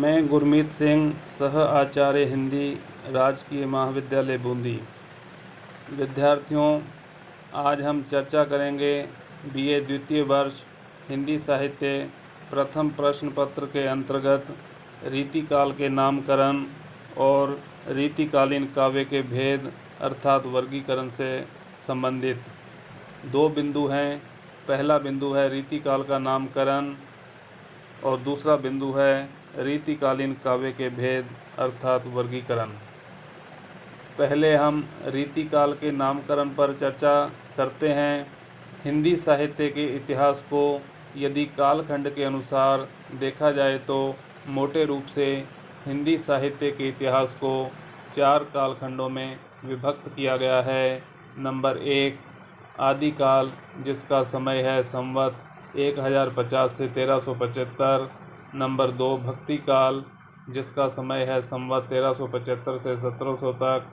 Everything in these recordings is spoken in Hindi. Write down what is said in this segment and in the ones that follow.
मैं गुरमीत सिंह, सह आचार्य हिंदी, राजकीय महाविद्यालय बूंदी। विद्यार्थियों, आज हम चर्चा करेंगे बीए द्वितीय वर्ष हिंदी साहित्य प्रथम प्रश्न पत्र के अंतर्गत रीतिकाल के नामकरण और रीतिकालीन काव्य के भेद अर्थात वर्गीकरण से संबंधित दो बिंदु हैं। पहला बिंदु है रीतिकाल का नामकरण और दूसरा बिंदु है रीतिकालीन काव्य के भेद अर्थात वर्गीकरण। पहले हम रीतिकाल के नामकरण पर चर्चा करते हैं। हिंदी साहित्य के इतिहास को यदि कालखंड के अनुसार देखा जाए तो मोटे रूप से हिंदी साहित्य के इतिहास को 4 कालखंडों में विभक्त किया गया है। नंबर 1 आदिकाल, जिसका समय है संवत 1050 से 1375। नंबर 2 भक्ति काल, जिसका समय है संवत 1375 से 1700 तक।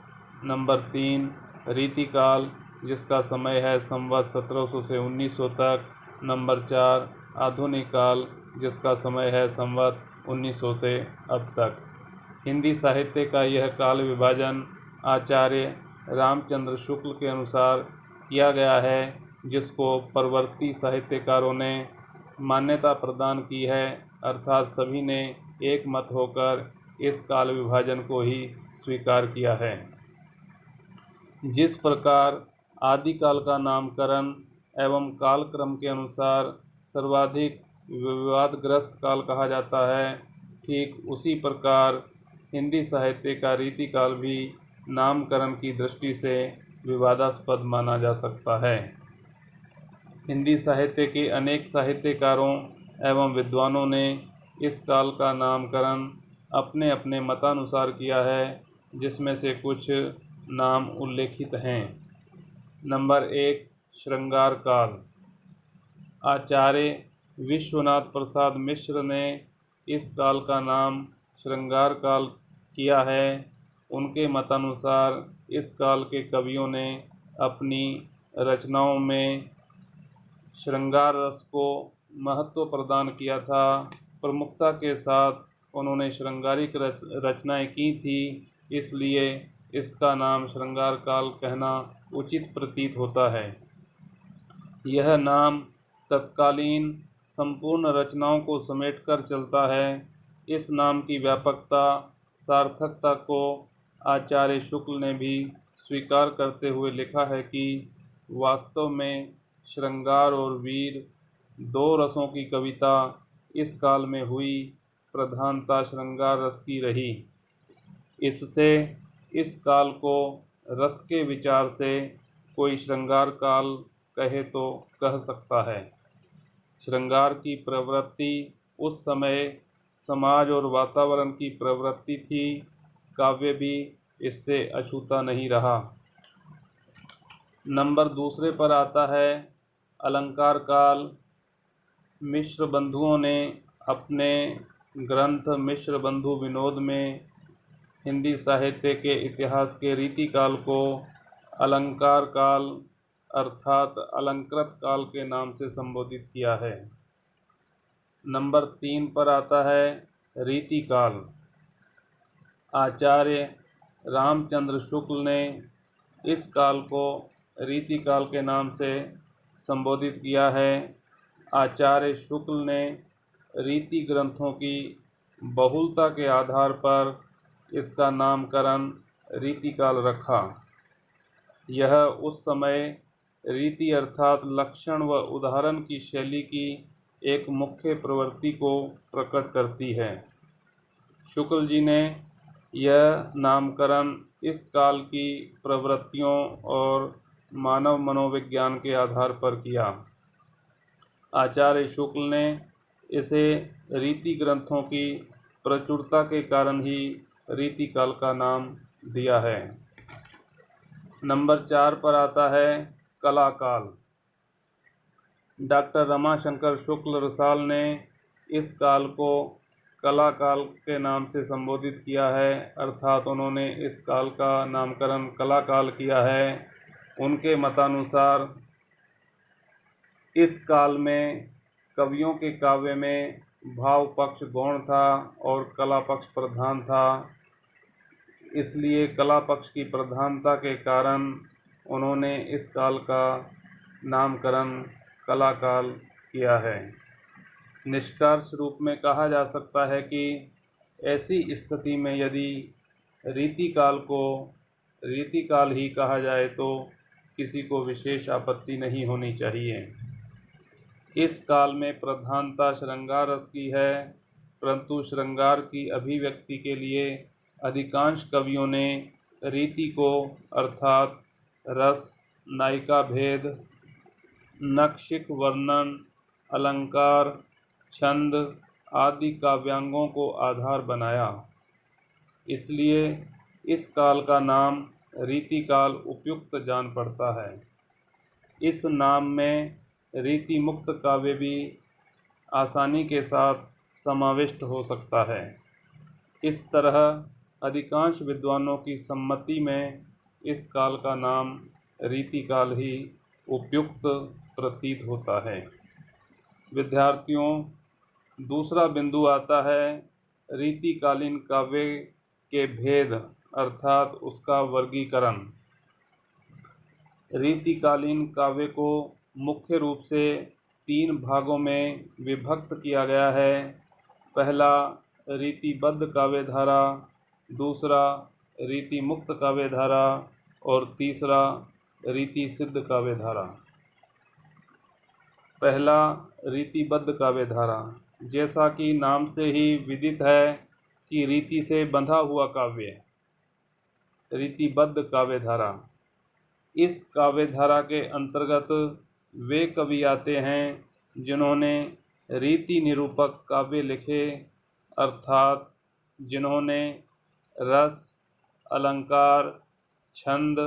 नंबर 3 रीतिकाल, जिसका समय है संवत 1700 से 1900 तक। नंबर 4 आधुनिक काल, जिसका समय है संवत 1900 से अब तक। हिंदी साहित्य का यह काल विभाजन आचार्य रामचंद्र शुक्ल के अनुसार किया गया है, जिसको परवर्ती साहित्यकारों ने मान्यता प्रदान की है, अर्थात सभी ने एक मत होकर इस काल विभाजन को ही स्वीकार किया है। जिस प्रकार आदिकाल का नामकरण एवं कालक्रम के अनुसार सर्वाधिक विवादग्रस्त काल कहा जाता है, ठीक उसी प्रकार हिंदी साहित्य का रीतिकाल भी नामकरण की दृष्टि से विवादास्पद माना जा सकता है। हिंदी साहित्य के अनेक साहित्यकारों एवं विद्वानों ने इस काल का नामकरण अपने अपने मतानुसार किया है, जिसमें से कुछ नाम उल्लेखित हैं। नंबर 1 श्रृंगार काल। आचार्य विश्वनाथ प्रसाद मिश्र ने इस काल का नाम श्रृंगार काल किया है। उनके मतानुसार इस काल के कवियों ने अपनी रचनाओं में श्रृंगार रस को महत्व प्रदान किया था। प्रमुखता के साथ उन्होंने श्रृंगारिक रचनाएं की थी, इसलिए इसका नाम श्रृंगार काल कहना उचित प्रतीत होता है। यह नाम तत्कालीन संपूर्ण रचनाओं को समेटकर चलता है। इस नाम की व्यापकता सार्थकता को आचार्य शुक्ल ने भी स्वीकार करते हुए लिखा है कि वास्तव में श्रृंगार और वीर 2 रसों की कविता इस काल में हुई, प्रधानता श्रृंगार रस की रही। इससे इस काल को रस के विचार से कोई श्रृंगार काल कहे तो कह सकता है। श्रृंगार की प्रवृत्ति उस समय समाज और वातावरण की प्रवृत्ति थी। काव्य भी इससे अछूता नहीं रहा। नंबर दूसरे पर आता है अलंकार काल। मिश्र बंधुओं ने अपने ग्रंथ मिश्र बंधु विनोद में हिंदी साहित्य के इतिहास के रीतिकाल को अलंकार काल अर्थात अलंकृत काल के नाम से संबोधित किया है। नंबर 3 पर आता है रीतिकाल। आचार्य रामचंद्र शुक्ल ने इस काल को रीतिकाल के नाम से संबोधित किया है। आचार्य शुक्ल ने रीति ग्रंथों की बहुलता के आधार पर इसका नामकरण रीतिकाल रखा। यह उस समय रीति अर्थात लक्षण व उदाहरण की शैली की एक मुख्य प्रवृत्ति को प्रकट करती है। शुक्ल जी ने यह नामकरण इस काल की प्रवृत्तियों और मानव मनोविज्ञान के आधार पर किया। आचार्य शुक्ल ने इसे रीति ग्रंथों की प्रचुरता के कारण ही रीतिकाल का नाम दिया है। नंबर 4 पर आता है कला काल। डॉक्टर रमाशंकर शुक्ल रसाल ने इस काल को कला काल के नाम से संबोधित किया है, अर्थात उन्होंने इस काल का नामकरण कला काल किया है। उनके मतानुसार इस काल में कवियों के काव्य में भाव पक्ष गौण था और कला पक्ष प्रधान था। इसलिए कला पक्ष की प्रधानता के कारण उन्होंने इस काल का नामकरण कला काल किया है। निष्कर्ष रूप में कहा जा सकता है कि ऐसी स्थिति में यदि रीतिकाल को रीतिकाल ही कहा जाए तो किसी को विशेष आपत्ति नहीं होनी चाहिए। इस काल में प्रधानता श्रृंगार रस की है, परंतु श्रृंगार की अभिव्यक्ति के लिए अधिकांश कवियों ने रीति को अर्थात रस, नायिका भेद, नक्षिक वर्णन, अलंकार, छंद आदि काव्यांगों को आधार बनाया। इसलिए इस काल का नाम रीतिकाल उपयुक्त जान पड़ता है। इस नाम में रीति मुक्त काव्य भी आसानी के साथ समाविष्ट हो सकता है। इस तरह अधिकांश विद्वानों की सम्मति में इस काल का नाम रीतिकाल ही उपयुक्त प्रतीत होता है। विद्यार्थियों, दूसरा बिंदु आता है रीतिकालीन काव्य के भेद अर्थात उसका वर्गीकरण। रीतिकालीन काव्य को मुख्य रूप से 3 भागों में विभक्त किया गया है। पहला रीतिबद्ध काव्य धारा, दूसरा रीति मुक्त काव्य धारा और तीसरा रीति सिद्ध काव्य धारा। पहला रीतिबद्ध काव्य धारा, जैसा कि नाम से ही विदित है कि रीति से बंधा हुआ काव्य रीतिबद्ध काव्य धारा। इस काव्य धारा के अंतर्गत वे कवि आते हैं जिन्होंने रीति निरूपक काव्य लिखे अर्थात जिन्होंने रस, अलंकार, छंद,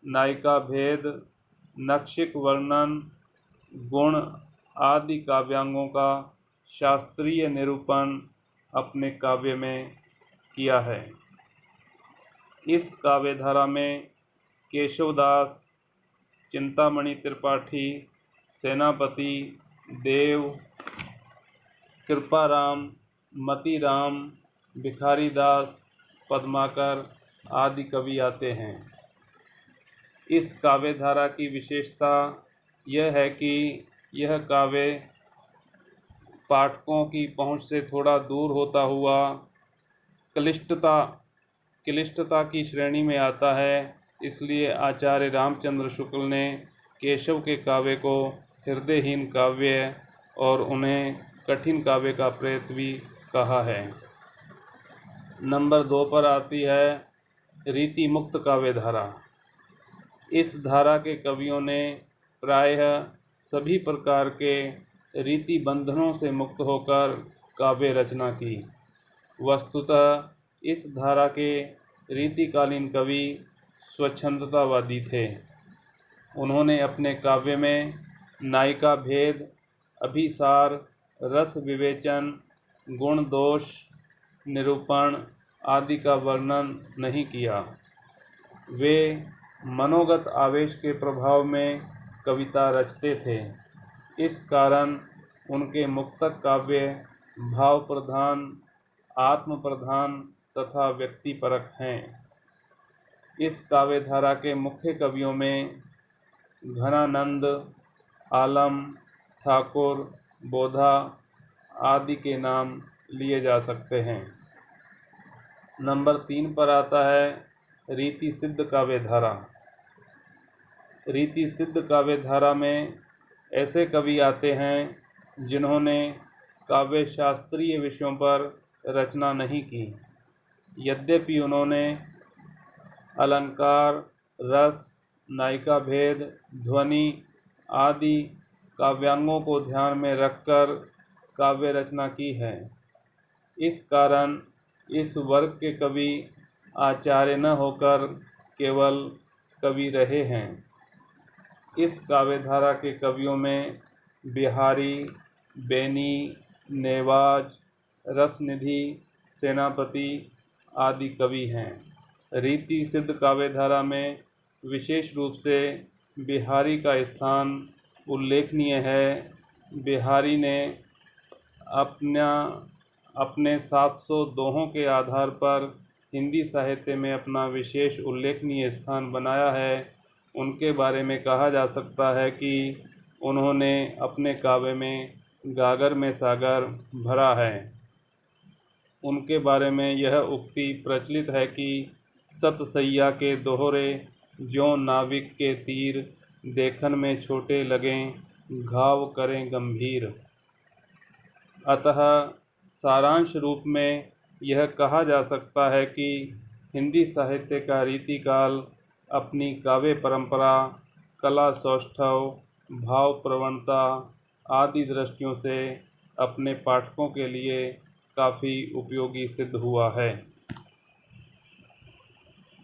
नायिका भेद, नक्षिक वर्णन, गुण आदि काव्यांगों का शास्त्रीय निरूपण अपने काव्य में किया है। इस काव्य धारा में केशवदास, चिंतामणि त्रिपाठी, सेनापति, देव, कृपाराम, मतीराम, भिखारीदास, पद्माकर आदि कवि आते हैं। इस काव्य धारा की विशेषता यह है कि यह काव्य पाठकों की पहुंच से थोड़ा दूर होता हुआ क्लिष्टता की श्रेणी में आता है। इसलिए आचार्य रामचंद्र शुक्ल ने केशव के काव्य को हृदयहीन काव्य और उन्हें कठिन काव्य का प्रेत भी कहा है। नंबर 2 पर आती है रीति मुक्त काव्य धारा। इस धारा के कवियों ने प्रायः सभी प्रकार के रीति बंधनों से मुक्त होकर काव्य रचना की। वस्तुतः इस धारा के रीतिकालीन कवि स्वच्छंदतावादी थे। उन्होंने अपने काव्य में नायिका भेद, अभिसार, रस विवेचन, गुण दोष निरूपण आदि का वर्णन नहीं किया। वे मनोगत आवेश के प्रभाव में कविता रचते थे। इस कारण उनके मुक्तक काव्य भाव प्रधान, आत्म प्रधान तथा व्यक्तिपरक हैं। इस काव्य धारा के मुख्य कवियों में घनानंद, आलम, ठाकुर, बोधा आदि के नाम लिए जा सकते हैं। नंबर 3 पर आता है रीति सिद्ध काव्य धारा। रीति सिद्ध काव्य धारा में ऐसे कवि आते हैं जिन्होंने काव्य शास्त्रीय विषयों पर रचना नहीं की, यद्यपि उन्होंने अलंकार, रस, नायिका भेद, ध्वनि आदि काव्यांगों को ध्यान में रखकर काव्य रचना की है। इस कारण इस वर्ग के कवि आचार्य न होकर केवल कवि रहे हैं। इस काव्यधारा के कवियों में बिहारी, बेनी, नेवाज, रसनिधि, सेनापति आदि कवि हैं। रीति सिद्ध काव्यधारा में विशेष रूप से बिहारी का स्थान उल्लेखनीय है। बिहारी ने अपना अपने 700 दोहों के आधार पर हिंदी साहित्य में अपना विशेष उल्लेखनीय स्थान बनाया है। उनके बारे में कहा जा सकता है कि उन्होंने अपने काव्य में गागर में सागर भरा है। उनके बारे में यह उक्ति प्रचलित है कि सत सैया के दोहरे ज्यों नाविक के तीर, देखन में छोटे लगें घाव करें गंभीर। अतः सारांश रूप में यह कहा जा सकता है कि हिंदी साहित्य का रीतिकाल अपनी काव्य परंपरा, कला सौष्ठव, भाव प्रवणता आदि दृष्टियों से अपने पाठकों के लिए काफ़ी उपयोगी सिद्ध हुआ है।